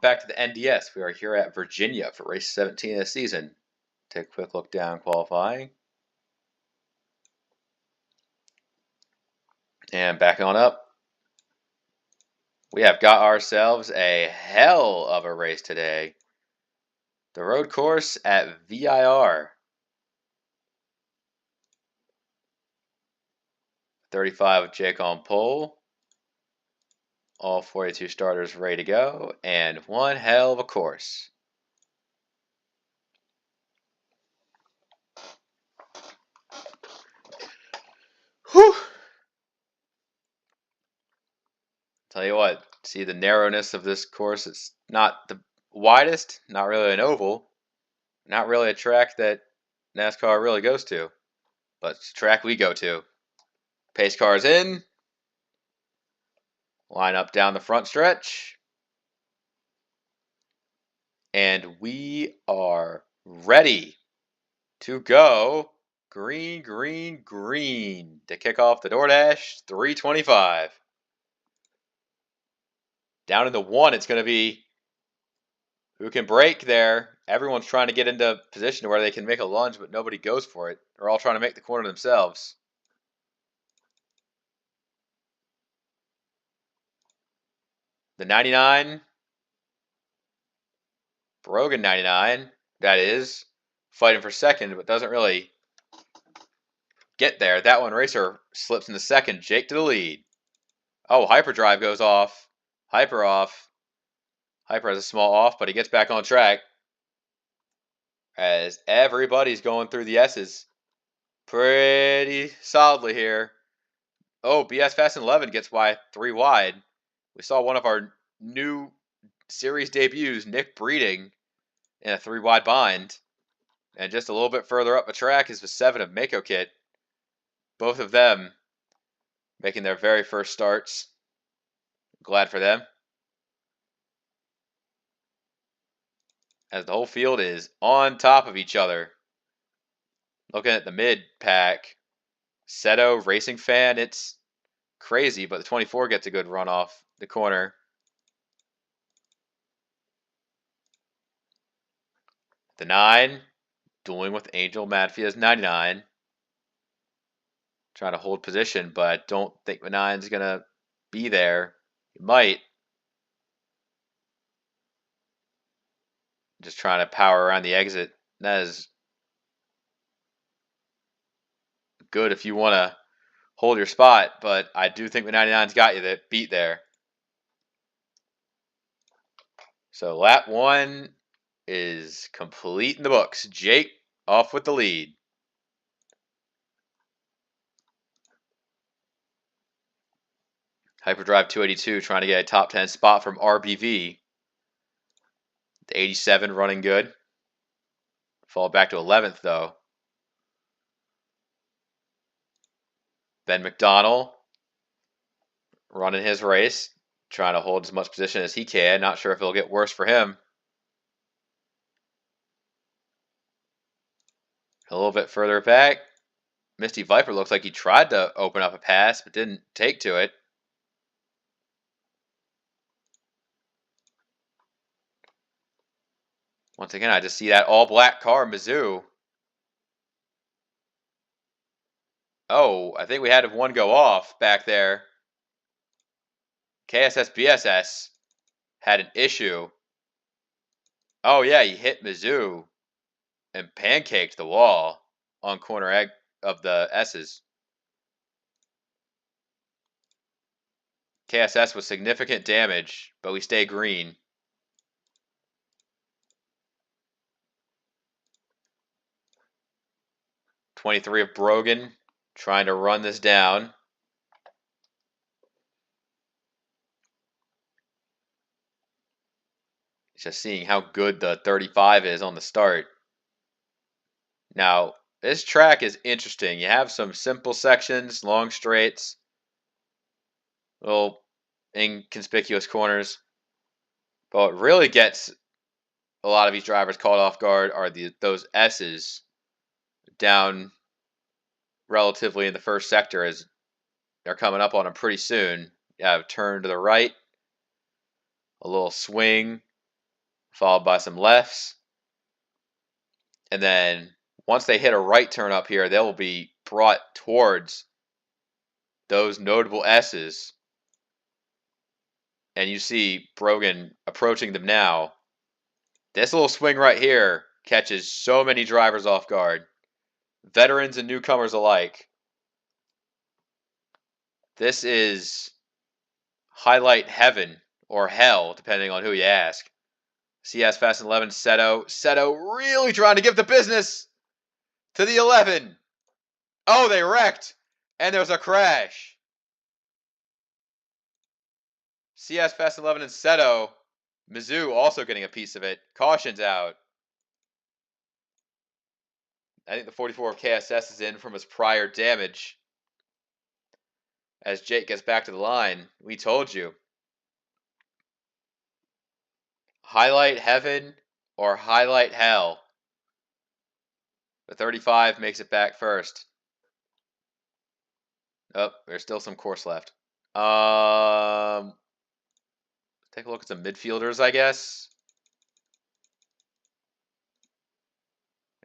back to the NDS. We are here at Virginia for race 17 of the season. Take a quick look down qualifying. And backing on up, we have got ourselves a hell of a race today. The road course at VIR. 35 with Jake on pole. All 42 starters ready to go. And one hell of a course. Whew! Tell you what, see the narrowness of this course. It's not the widest, not really an oval, not really a track that NASCAR really goes to, but it's a track we go to. Pace cars in, line up down the front stretch, and we are ready to go green, green, green to kick off the Doordash 325. Down in the one, it's going to be who can break there. Everyone's trying to get into position where they can make a lunge, but nobody goes for it. They're all trying to make the corner themselves. The 99, Brogan 99, that is, fighting for second, but doesn't really get there. That one racer slips into second. Jake to the lead. Oh, hyperdrive goes off. Hyper off. Hyper has a small off, but he gets back on track. As everybody's going through the S's pretty solidly here. Oh, BS Fast and 11 gets by 3 wide. We saw one of our new series debuts, Nick Breeding, in a 3 wide bind. And just a little bit further up the track is the 7 of Mako Kit. Both of them making their very first starts. Glad for them. As the whole field is on top of each other. Looking at the mid pack, Seto Racing Fan, it's crazy, but the 24 gets a good run off the corner. The 9, dueling with Angel Madfia's 99. Trying to hold position, but I don't think the 9's going to be there. He might. Just trying to power around the exit. That is good if you want to hold your spot, but I do think the 99's got you that beat there. So lap 1 is complete in the books. Jake off with the lead. Hyperdrive 282 trying to get a top 10 spot from RBV. The 87 running good. Fall back to 11th though. Ben McDonald running his race, trying to hold as much position as he can. Not sure if it'll get worse for him. A little bit further back, Misty Viper looks like he tried to open up a pass, but didn't take to it. Once again, I just see that all-black car, Mizzou. Oh, I think we had one go off back there. KSS BSS had an issue. Oh, yeah, he hit Mizzou and pancaked the wall on corner egg of the S's. KSS with significant damage, but we stay green. '23 of Brogan trying to run this down. Just seeing how good the 35 is on the start. Now, this track is interesting. You have some simple sections, long straights, little inconspicuous corners. But what really gets a lot of these drivers caught off guard are those S's down relatively in the first sector as they're coming up on them pretty soon. You have a turn to the right, a little swing, followed by some lefts. And then once they hit a right turn up here, they will be brought towards those notable S's. And you see Brogan approaching them now. This little swing right here catches so many drivers off guard, veterans and newcomers alike. This is highlight heaven or hell, depending on who you ask. CS Fast and 11, Seto. Seto really trying to give the business to the 11. Oh, they wrecked. And there's a crash. CS Fast 11 and Seto. Mizzou also getting a piece of it. Caution's out. I think the 44 of KSS is in from his prior damage. As Jake gets back to the line, we told you. Highlight heaven or highlight hell. The 35 makes it back first. Oh, there's still some course left. Take a look at some midfielders, I guess.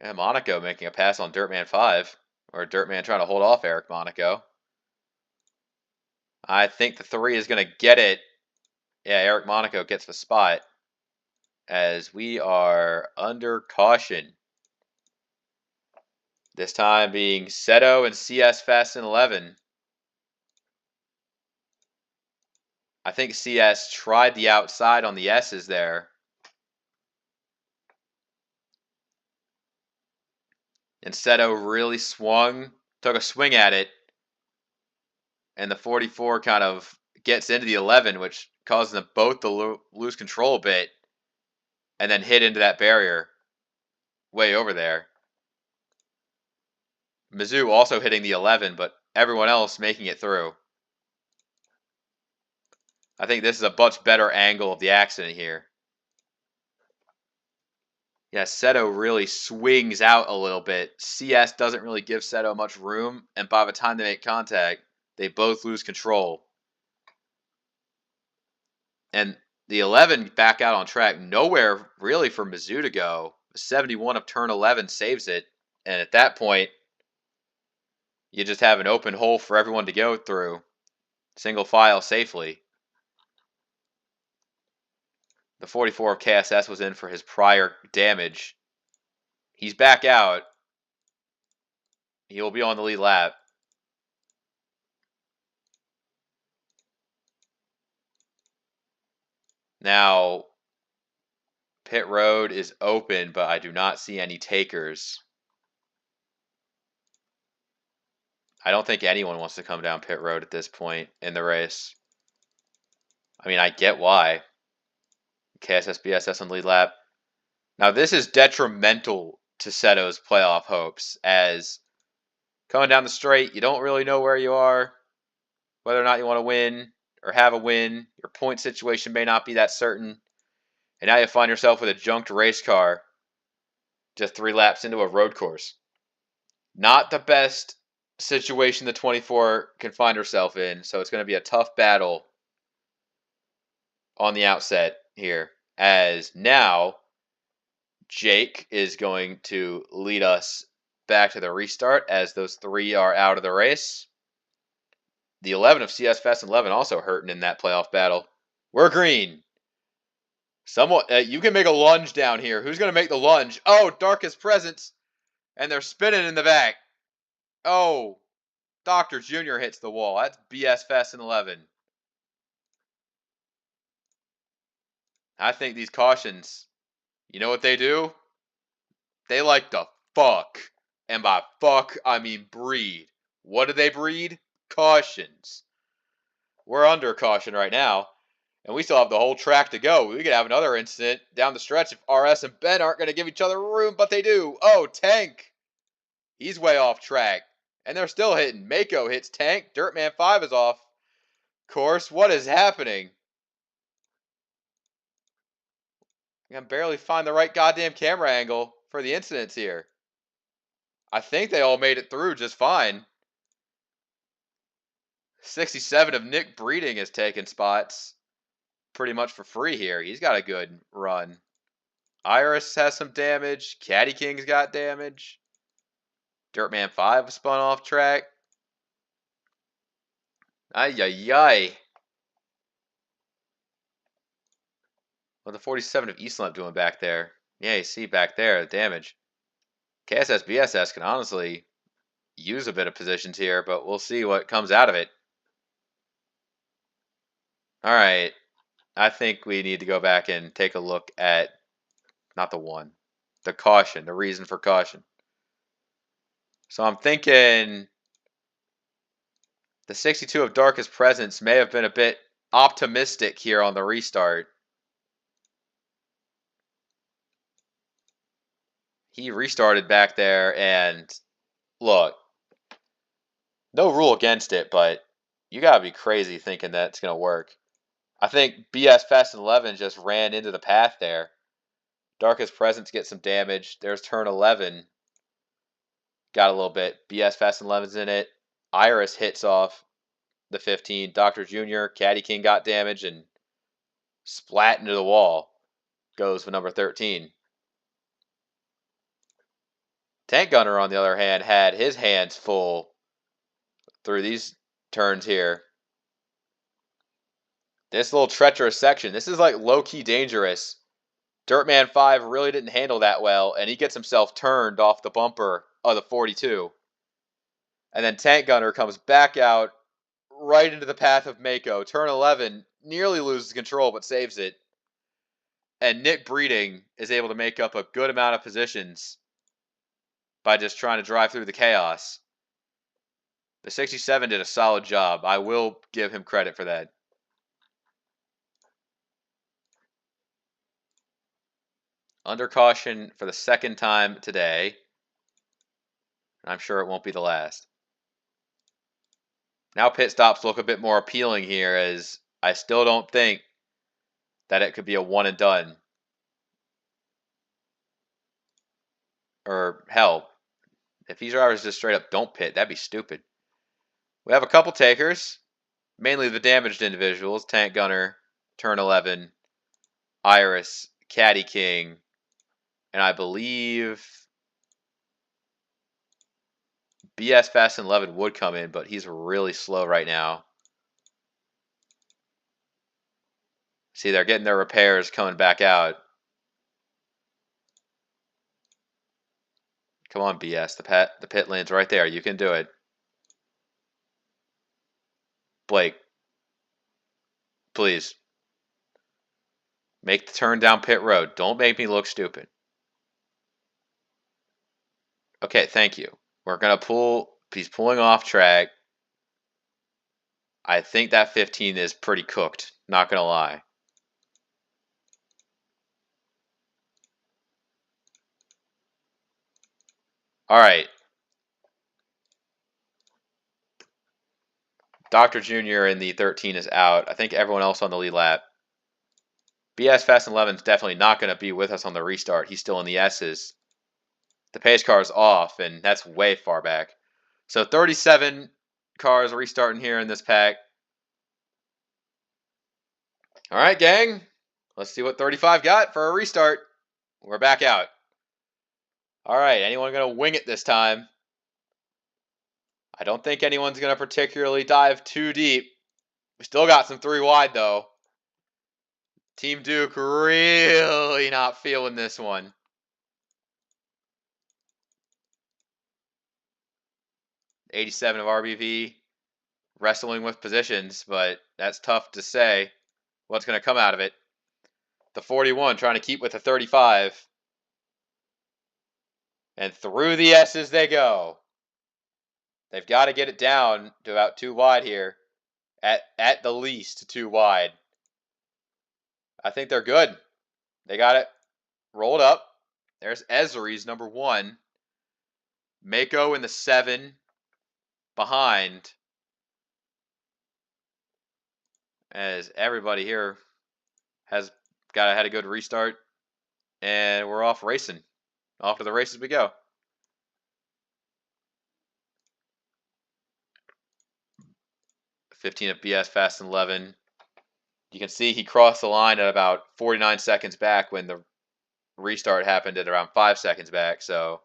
Yeah, Monaco making a pass on Dirtman 5. Or Dirtman trying to hold off Eric Monaco. I think the 3 is going to get it. Yeah, Eric Monaco gets the spot. As we are under caution. This time being Seto and CS Fast and 11. I think CS tried the outside on the S's there. And Seto really swung, took a swing at it. And the 44 kind of gets into the 11, which causes them both to lose control a bit. And then hit into that barrier way over there. Mizzou also hitting the 11, but everyone else making it through. I think this is a much better angle of the accident here. Yeah, Seto really swings out a little bit. CS doesn't really give Seto much room, and by the time they make contact, they both lose control. And the 11 back out on track. Nowhere really for Mizzou to go. 71 of turn 11 saves it. And at that point, you just have an open hole for everyone to go through. Single file safely. The 44 of KSS was in for his prior damage. He's back out. He will be on the lead lap. Now, pit road is open, but I do not see any takers. I don't think anyone wants to come down pit road at this point in the race. I mean, I get why. KSS, BSS on lead lap. Now, this is detrimental to Seto's playoff hopes, as coming down the straight, you don't really know where you are, whether or not you want to win or have a win. Your point situation may not be that certain. And now you find yourself with a junked race car just 3 laps into a road course. Not the best situation the 24 can find herself in, so it's going to be a tough battle on the outset here. As now, Jake is going to lead us back to the restart as those 3 are out of the race. The 11 of CS Fast and 11 also hurting in that playoff battle. We're green. Someone, you can make a lunge down here. Who's going to make the lunge? Oh, Darkest Presence. And they're spinning in the back. Oh, Dr. Jr. hits the wall. That's BS Fast and 11. I think these cautions, you know what they do? They like to fuck. And by fuck, I mean breed. What do they breed? Cautions. We're under caution right now. And we still have the whole track to go. We could have another incident down the stretch if RS and Ben aren't going to give each other room, but they do. Oh, Tank. He's way off track. And they're still hitting. Mako hits Tank. Dirtman 5 is off course. What is happening? I can barely find the right goddamn camera angle for the incidents here. I think they all made it through just fine. 67 of Nick Breeding has taken spots pretty much for free here. He's got a good run. Iris has some damage. Caddy King's got damage. Dirtman 5 spun off track. Ay, ay, ay. What the 47 of Eastlamp doing back there? Yeah, you see back there, the damage. KSS BSS can honestly use a bit of positions here, but we'll see what comes out of it. All right. I think we need to go back and take a look at, not the one, the caution, the reason for caution. So I'm thinking the 62 of Darkest Presence may have been a bit optimistic here on the restart. He restarted back there, and look, no rule against it, but you gotta be crazy thinking that's gonna work. I think BS Fast and 11 just ran into the path there. Darkest Presence gets some damage. There's turn 11. Got a little bit. BS Fast and 11's in it. Iris hits off the 15. Dr. Jr., Caddy King got damage and splat into the wall. Goes for number 13. Tank Gunner, on the other hand, had his hands full through these turns here. This little treacherous section, this is like low-key dangerous. Dirtman 5 really didn't handle that well, and he gets himself turned off the bumper of the 42. And then Tank Gunner comes back out right into the path of Mako. Turn 11 nearly loses control, but saves it. And Nick Breeding is able to make up a good amount of positions by just trying to drive through the chaos. The 67 did a solid job. I will give him credit for that. Under caution for the second time today. I'm sure it won't be the last. Now pit stops look a bit more appealing here, as I still don't think that it could be a one and done. Or hell, if these drivers just straight up don't pit, that'd be stupid. We have a couple takers, mainly the damaged individuals. Tank Gunner, turn 11, Iris, Caddy King, and I believe BS Fast and 11 would come in, but he's really slow right now. See, they're getting their repairs coming back out. Come on, BS. The pit lane's right there. You can do it. Blake, please. Make the turn down pit road. Don't make me look stupid. Okay, thank you. We're going to pull. He's pulling off track. I think that 15 is pretty cooked. Not going to lie. All right. Dr. Jr. in the 13 is out. I think everyone else on the lead lap. BS Fast and 11 is definitely not going to be with us on the restart. He's still in the S's. The pace car is off, and that's way far back. So 37 cars restarting here in this pack. All right, gang. Let's see what 35 got for a restart. We're back out. All right, anyone going to wing it this time? I don't think anyone's going to particularly dive too deep. We still got some 3 wide, though. Team Duke really not feeling this one. '87 of RBV wrestling with positions, but that's tough to say what's going to come out of it. The 41 trying to keep with the 35. And through the S's they go. They've got to get it down to about 2 wide here. At the least 2 wide. I think they're good. They got it rolled up. There's Ezri's number 1. Mako in the 7 behind. As everybody here has had a good restart. And we're off racing. Off to the races we go. '15 of BS Fast and 11. You can see he crossed the line at about 49 seconds back when the restart happened at around 5 seconds back, so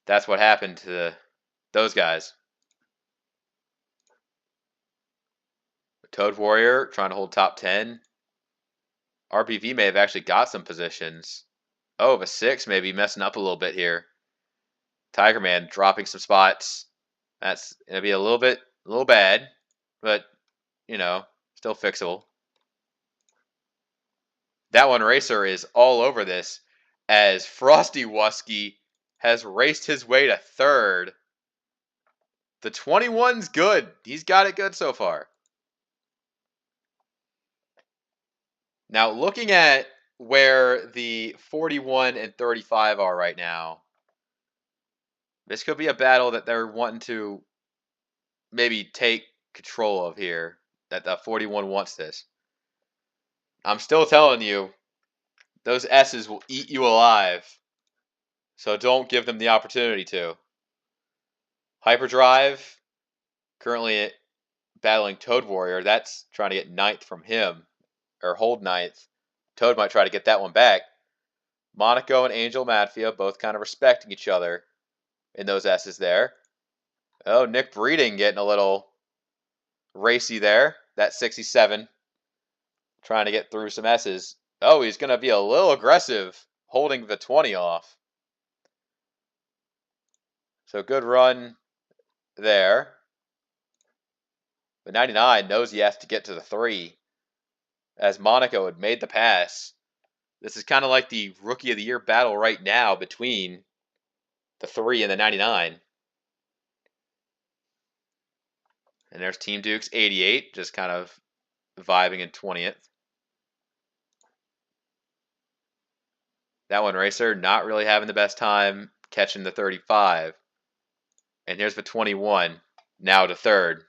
that's what happened to those guys. Toad Warrior trying to hold top 10. RBV may have actually got some positions. Oh, the 6 may be messing up a little bit here. Tiger Man dropping some spots. That's going to be a little bad, but, still fixable. That one racer is all over this as Frosty Wusky has raced his way to 3rd. The 21's good. He's got it good so far. Now, looking at where the 41 and 35 are right now, this could be a battle that they're wanting to maybe take control of here, that the 41 wants this. I'm still telling you, those S's will eat you alive, so don't give them the opportunity to. Hyperdrive, currently battling Toad Warrior. That's trying to get 9th from him, or hold 9th. Toad might try to get that one back. Monaco and Angel Matfia both kind of respecting each other in those S's there. Oh, Nick Breeding getting a little racy there. That 67. Trying to get through some S's. Oh, he's going to be a little aggressive holding the 20 off. So good run there. But 99 knows he has to get to the 3. As Monaco had made the pass. This is kind of like the Rookie of the Year battle right now between the 3 and the 99. And there's Team Duke's 88, just kind of vibing in 20th. That one racer not really having the best time catching the 35. And here's the 21, now to 3rd.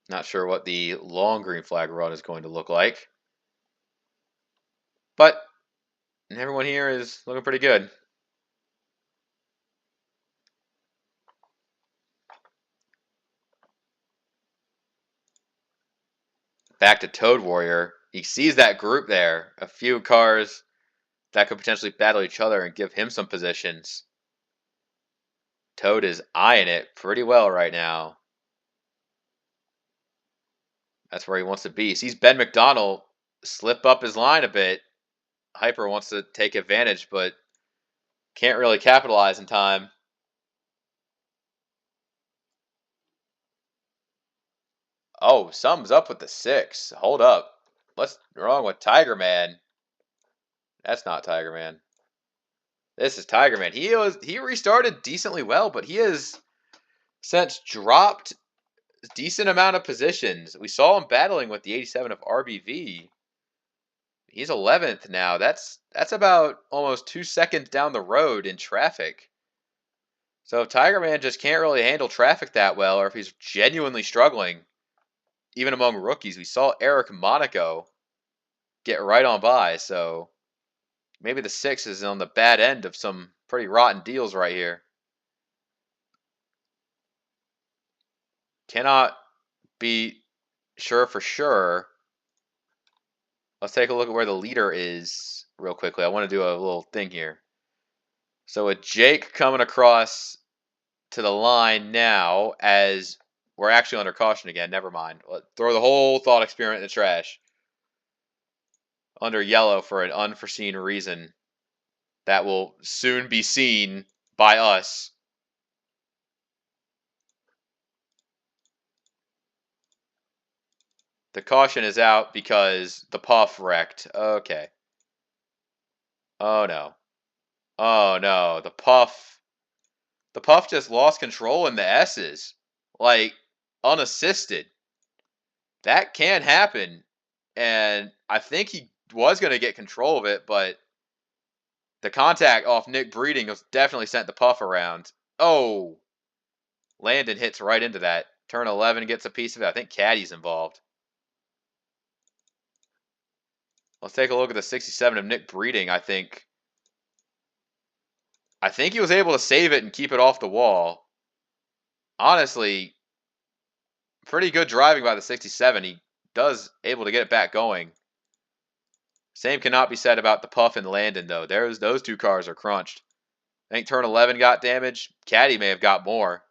Not sure what the long green flag run is going to look like. But everyone here is looking pretty good. Back to Toad Warrior. He sees that group there. A few cars that could potentially battle each other and give him some positions. Toad is eyeing it pretty well right now. That's where he wants to be. Sees Ben McDonald slip up his line a bit. Hyper wants to take advantage, but can't really capitalize in time. Oh, something's up with the 6. Hold up. What's wrong with Tiger Man? That's not Tiger Man. This is Tiger Man. He restarted decently well, but he has since dropped a decent amount of positions. We saw him battling with the 87 of RBV. He's 11th now. That's about almost 2 seconds down the road in traffic. So if Tiger Man just can't really handle traffic that well, or if he's genuinely struggling, even among rookies, we saw Eric Monaco get right on by. So maybe the 6 is on the bad end of some pretty rotten deals right here. Cannot be sure for sure. Let's take a look at where the leader is real quickly. I want to do a little thing here. So with Jake coming across to the line now, as we're actually under caution again. Never mind. Let's throw the whole thought experiment in the trash. Under yellow for an unforeseen reason that will soon be seen by us. The caution is out because the puff wrecked. Okay. Oh no. Oh no. The puff just lost control in the S's. Like, unassisted. That can happen. And I think he was going to get control of it, but the contact off Nick Breeding was definitely sent the puff around. Oh. Landon hits right into that. Turn 11 gets a piece of it. I think Caddy's involved. Let's take a look at the 67 of Nick Breeding. I think he was able to save it and keep it off the wall. honestly, pretty good driving by the 67. He does able to get it back going. Same cannot be said about the Puff and Landon, though. Those two cars are crunched. I think turn 11 got damaged. Caddy may have got more.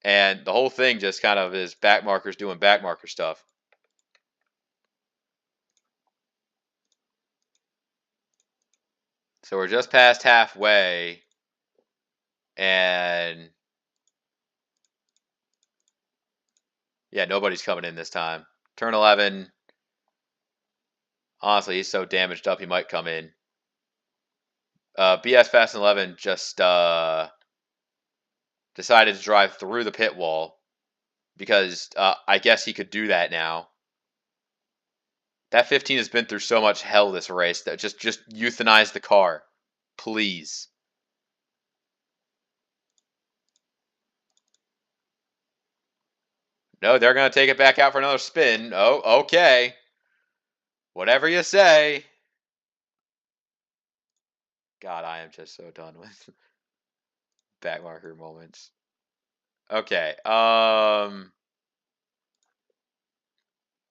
And the whole thing just kind of is back markers doing back marker stuff. So we're just past halfway. And yeah, nobody's coming in this time. Turn 11. Honestly, he's so damaged up, he might come in. BS Fast 11 just decided to drive through the pit wall because I guess he could do that now. That 15 has been through so much hell this race that just euthanize the car, please. No, they're going to take it back out for another spin. Oh, okay. Whatever you say. God, I am just so done with backmarker moments. Okay.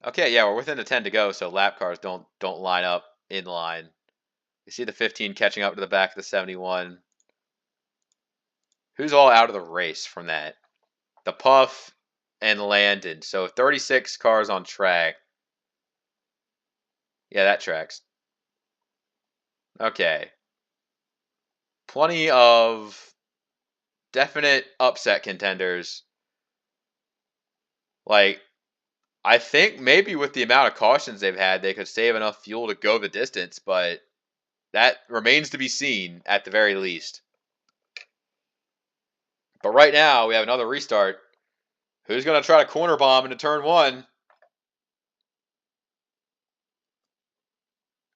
Okay, yeah, we're within the 10 to go, so lap cars don't line up in line. You see the 15 catching up to the back of the 71. Who's all out of the race from that? The Puff and Landon. So 36 cars on track. Yeah, that tracks. Okay. Plenty of definite upset contenders. Like, I think maybe with the amount of cautions they've had, they could save enough fuel to go the distance, but that remains to be seen at the very least. But right now, we have another restart. Who's going to try to corner bomb into turn 1?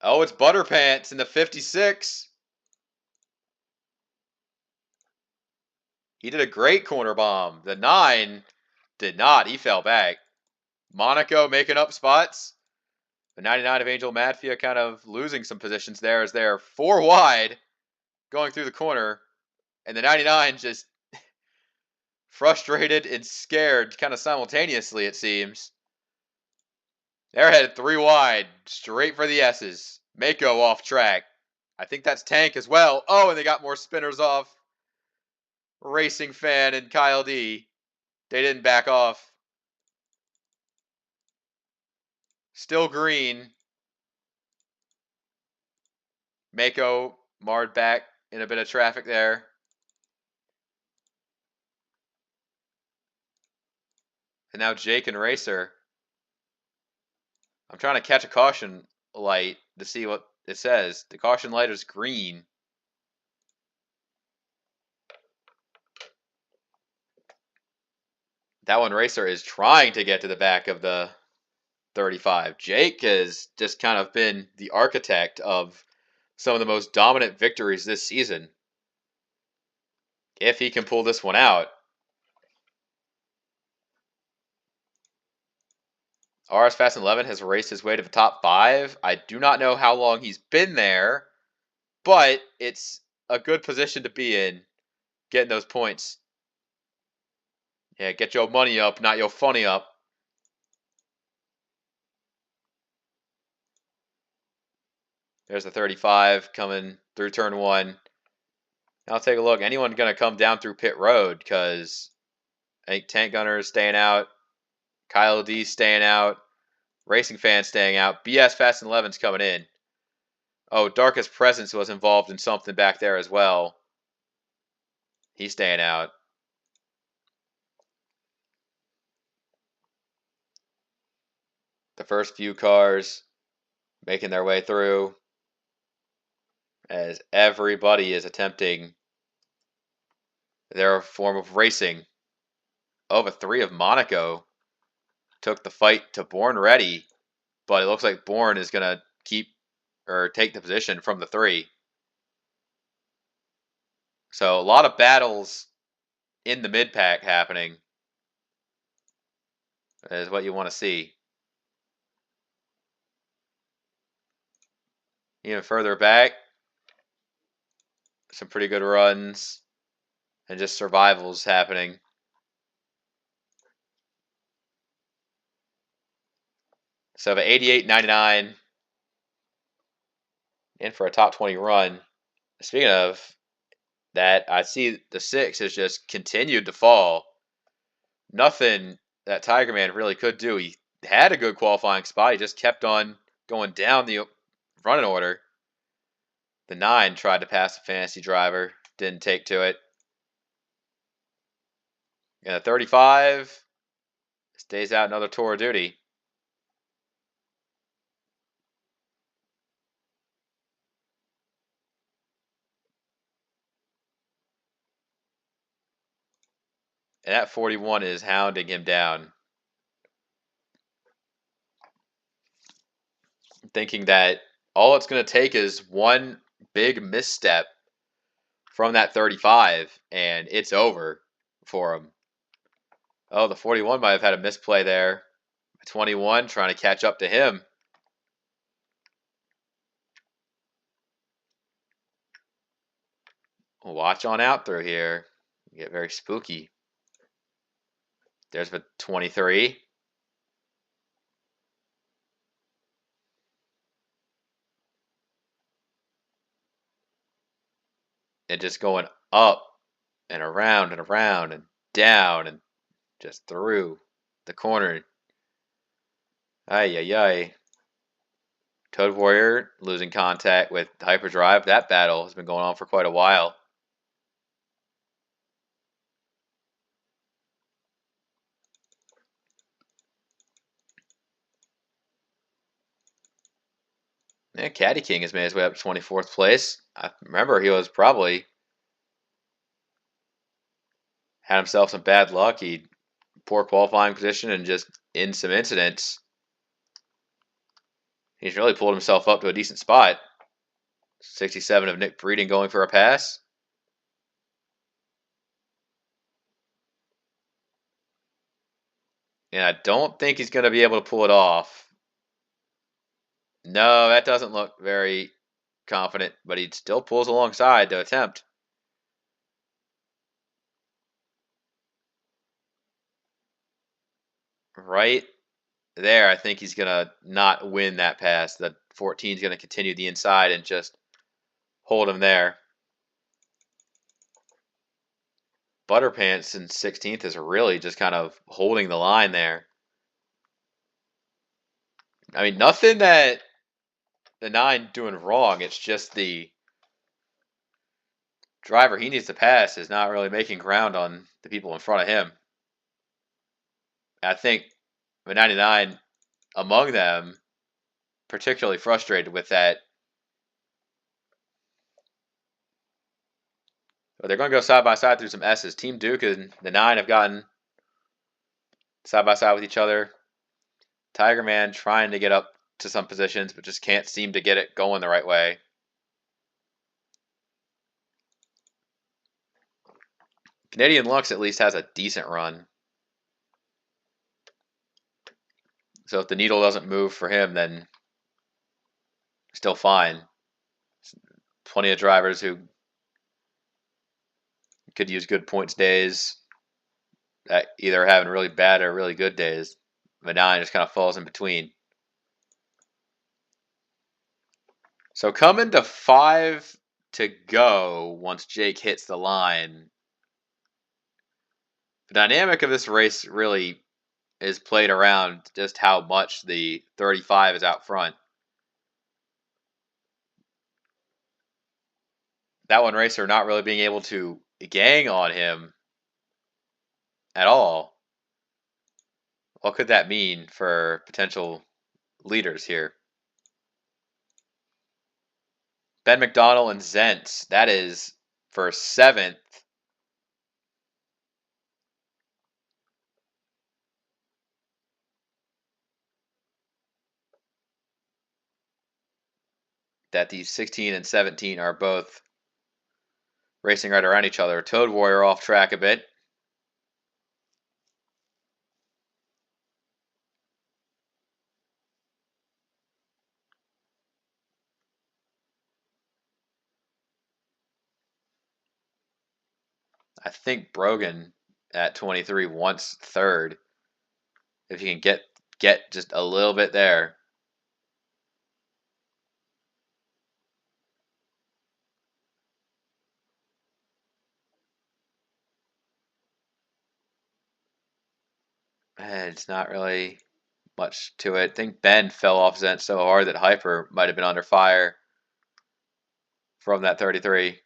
Oh, it's Butterpants in the 56. He did a great corner bomb. The 9 did not. He fell back. Monaco making up spots. The 99 of Angel Madfia kind of losing some positions there as they're 4 wide going through the corner. And the 99 just frustrated and scared kind of simultaneously, it seems. They're headed 3 wide, straight for the S's. Mako off track. I think that's Tank as well. Oh, and they got more spinners off. Racing Fan and Kyle D. They didn't back off. Still green. Mako marred back in a bit of traffic there. And now Jake and Racer. I'm trying to catch a caution light to see what it says. The caution light is green. That one Racer is trying to get to the back of the 35. Jake has just kind of been the architect of some of the most dominant victories this season. If he can pull this one out. RS Fast 11 has raced his way to the top 5. I do not know how long he's been there, but it's a good position to be in, getting those points. Yeah, get your money up, not your funny up. There's the 35 coming through turn 1. Now take a look. Anyone going to come down through pit road? Because I think Tank Gunner is staying out. Kyle D staying out. Racing Fan staying out. BS Fast and 11's coming in. Oh, Darkest Presence was involved in something back there as well. He's staying out. The first few cars making their way through as everybody is attempting their form of racing. Oh, but 3 of Monaco took the fight to Born Ready, but it looks like Born is going to keep or take the position from the 3. So a lot of battles in the mid-pack happening is what you want to see. Even further back, some pretty good runs and just survivals happening. So the 88.99 in for a top 20 run. Speaking of that, I see the 6 has just continued to fall. Nothing that Tiger Man really could do. He had a good qualifying spot. He just kept on going down the running order. The 9 tried to pass the fantasy driver. Didn't take to it. And the 35 stays out another tour of duty. And that 41 is hounding him down. Thinking that all it's going to take is one big misstep from that 35, and it's over for him. Oh, the 41 might have had a misplay there. 21 trying to catch up to him. Watch on out through here. Get very spooky. There's the 23. And just going up and around and down and just through the corner. Ay, ay, ay. Toad Warrior losing contact with Hyperdrive. That battle has been going on for quite a while. Yeah, Caddy King has made his way up to 24th place. I remember he was probably had himself some bad luck. He poor qualifying position and just in some incidents. He's really pulled himself up to a decent spot. 67 of Nick Breeding going for a pass. And I don't think he's going to be able to pull it off. No, that doesn't look very confident, but he still pulls alongside to attempt. Right there, I think he's going to not win that pass. The 14 is going to continue the inside and just hold him there. Butterpants in 16th is really just kind of holding the line there. I mean, nothing that the 9 doing wrong. It's just the driver he needs to pass is not really making ground on the people in front of him. I think the 99 among them particularly frustrated with that. But they're going to go side by side through some S's. Team Duke and the 9 have gotten side by side with each other. Tiger Man trying to get up to some positions, but just can't seem to get it going the right way. Canadian Lux at least has a decent run. So if the needle doesn't move for him, then still fine. Plenty of drivers who could use good points days that either having really bad or really good days. The 9 just kind of falls in between. So coming to 5 to go once Jake hits the line. The dynamic of this race really is played around just how much the 35 is out front. That one racer not really being able to gang on him at all. What could that mean for potential leaders here? Ben McDonald and Zentz. That is for 7th. That these 16 and 17 are both racing right around each other. Toad Warrior off track a bit. I think Brogan at 23 wants 3rd. If you can get get just a little bit there. And it's not really much to it. I think Ben fell off Zent so hard that Hyper might have been under fire from that 33.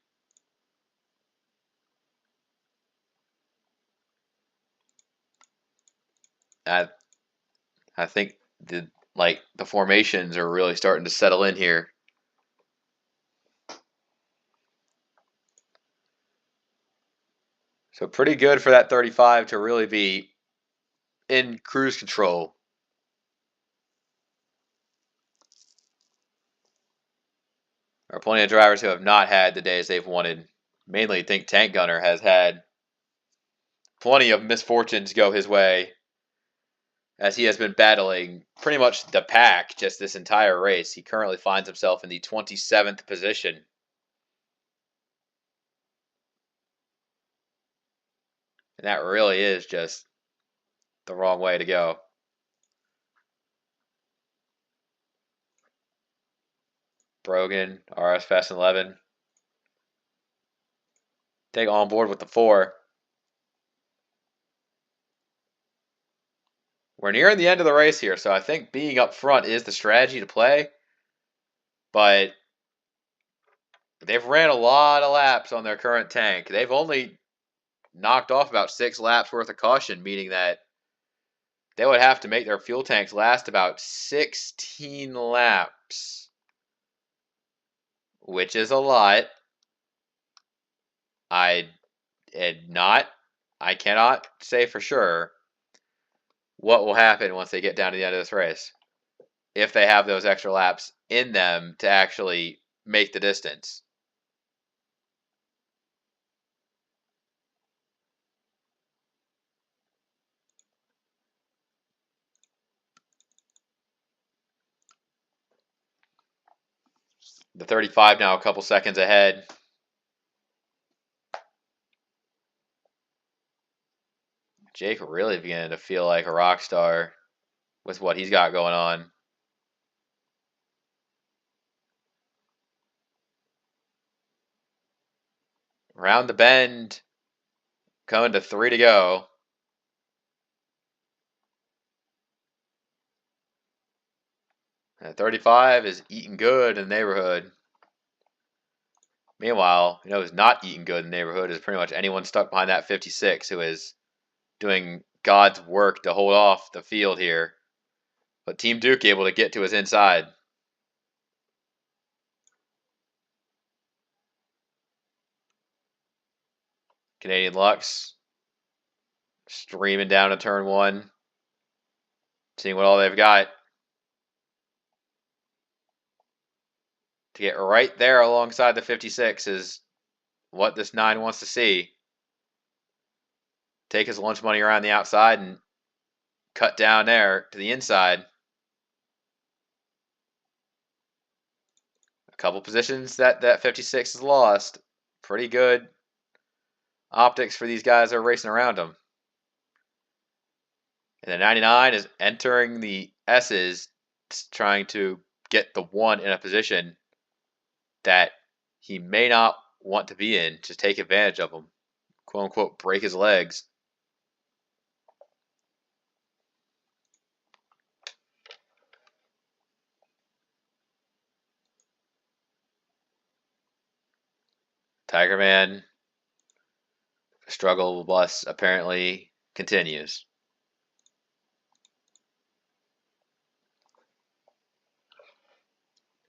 I think the formations are really starting to settle in here. So pretty good for that 35 to really be in cruise control. There are plenty of drivers who have not had the days they've wanted. Mainly, I think Tank Gunner has had plenty of misfortunes go his way, as he has been battling pretty much the pack just this entire race. He currently finds himself in the 27th position. And that really is just the wrong way to go. Brogan, RS Fast 11. Take on board with the 4. We're nearing the end of the race here, so I think being up front is the strategy to play. But they've ran a lot of laps on their current tank. They've only knocked off about 6 laps worth of caution, meaning that they would have to make their fuel tanks last about 16 laps, which is a lot. I cannot say for sure what will happen once they get down to the end of this race, if they have those extra laps in them to actually make the distance. The 35 now a couple seconds ahead. Jake really beginning to feel like a rock star with what he's got going on. Round the bend, coming to 3 to go. And 35 is eating good in the neighborhood. Meanwhile, who's not eating good in the neighborhood is pretty much anyone stuck behind that 56 who is doing God's work to hold off the field here. But Team Duke able to get to his inside. Canadian Lux streaming down to turn 1. Seeing what all they've got. To get right there alongside the 56 is what this 9 wants to see. Take his lunch money around the outside and cut down there to the inside. A couple positions that 56 has lost. Pretty good optics for these guys that are racing around him. And the 99 is entering the S's, trying to get the 1 in a position that he may not want to be in to take advantage of him. Quote unquote, break his legs. Tiger Man struggle bus apparently continues.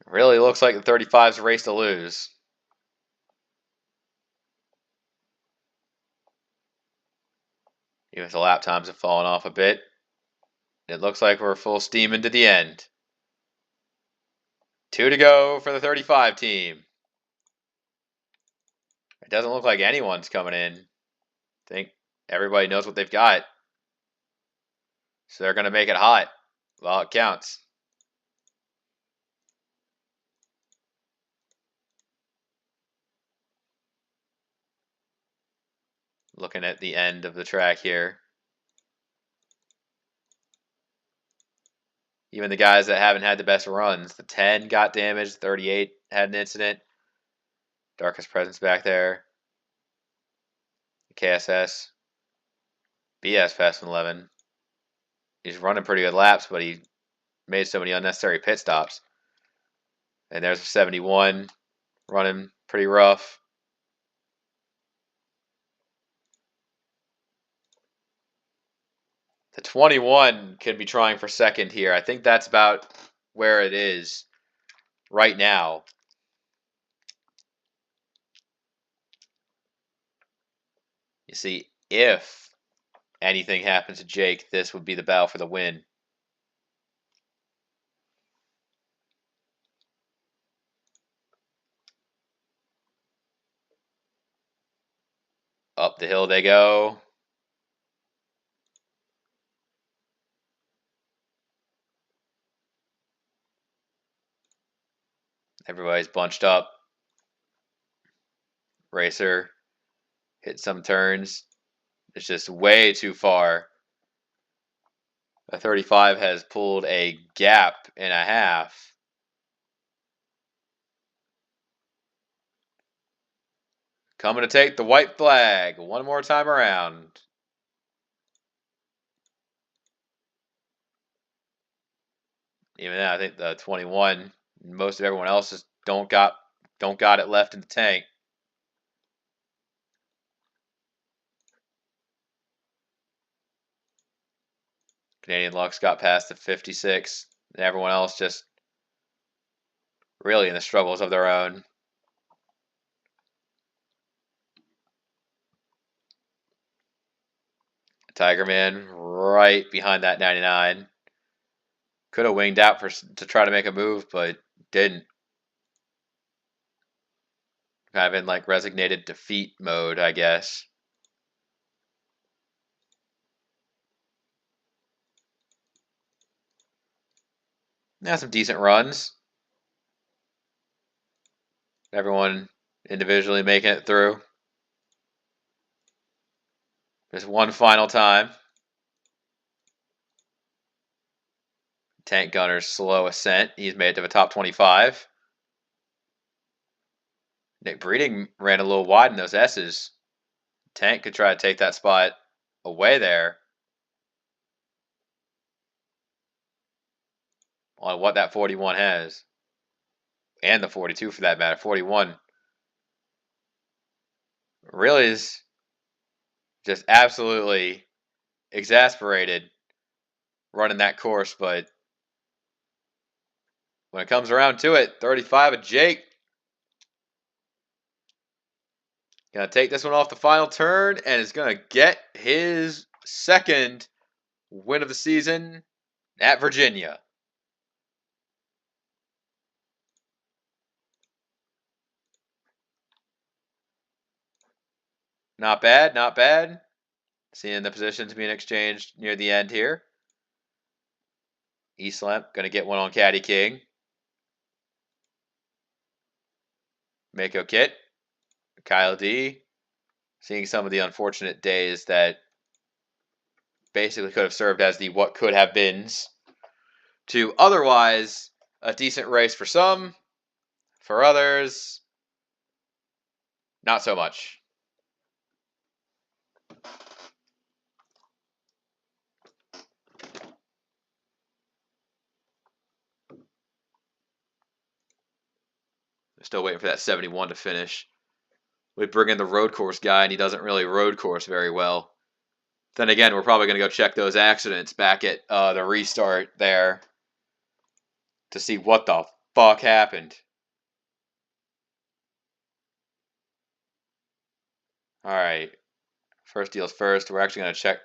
Really looks like the 35's a race to lose. Even if the lap times have fallen off a bit, it looks like we're full steam into the end. 2 to go for the 35 team. It doesn't look like anyone's coming in. I think everybody knows what they've got. So they're going to make it hot while it counts. Looking at the end of the track here. Even the guys that haven't had the best runs. The 10 got damaged. 38 had an incident. Darkest Presence back there. KSS. BS Fast 11. He's running pretty good laps, but he made so many unnecessary pit stops. And there's a 71 running pretty rough. The 21 could be trying for second here. I think that's about where it is right now. You see, if anything happens to Jake, this would be the battle for the win. Up the hill they go. Everybody's bunched up. Racer hit some turns. It's just way too far. The 35 has pulled a gap and a half. Coming to take the white flag one more time around. Even now, I think the 21, most of everyone else just don't got it left in the tank. Canadian Lux got past the 56, and everyone else just really in the struggles of their own. Tiger Man right behind that 99. Could have winged out to try to make a move, but didn't. Kind of in like resignated defeat mode, I guess. Now some decent runs. Everyone individually making it through. Just one final time. Tank Gunner's slow ascent. He's made it to the top 25. Nick Breeding ran a little wide in those S's. Tank could try to take that spot away there. On what that 41 has. And the 42 for that matter. 41 really is just absolutely exasperated running that course, but when it comes around to it, 35 of Jake. Gonna take this one off the final turn and is gonna get his second win of the season at Virginia. Not bad, not bad. Seeing the positions being exchanged near the end here. Eastlamp gonna get one on Caddy King. Mako Kit. Kyle D. Seeing some of the unfortunate days that basically could have served as the what could have beens to otherwise a decent race for some, for others, not so much. Still waiting for that 71 to finish. We bring in the road course guy, and he doesn't really road course very well. Then again, we're probably going to go check those accidents back at the restart there to see what the fuck happened. All right. First deals first. We're actually going to check.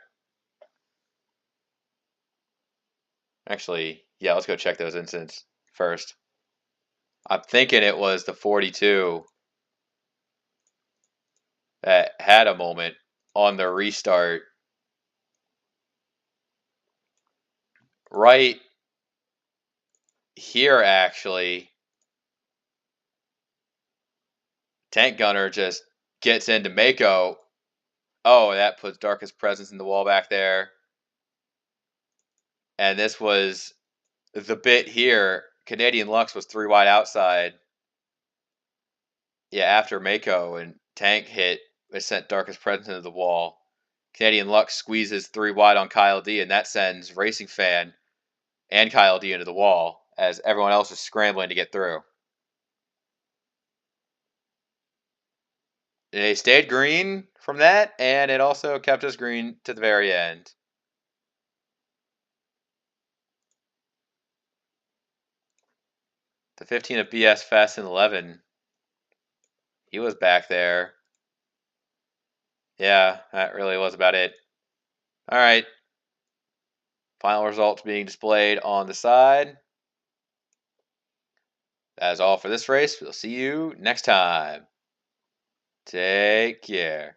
Actually, yeah, let's go check those incidents first. I'm thinking it was the 42 that had a moment on the restart. Right here, actually, Tank Gunner just gets into Mako. Oh, that puts Darkest Presence in the wall back there. And this was the bit here, Canadian Lux was 3 wide outside. Yeah, after Mako and Tank hit, it sent Darkest Presence into the wall. Canadian Lux squeezes 3 wide on Kyle D, and that sends Racing Fan and Kyle D into the wall as everyone else is scrambling to get through. They stayed green from that, and it also kept us green to the very end. The 15 of BS Fast and 11. He was back there. Yeah, that really was about it. All right. Final results being displayed on the side. That is all for this race. We'll see you next time. Take care.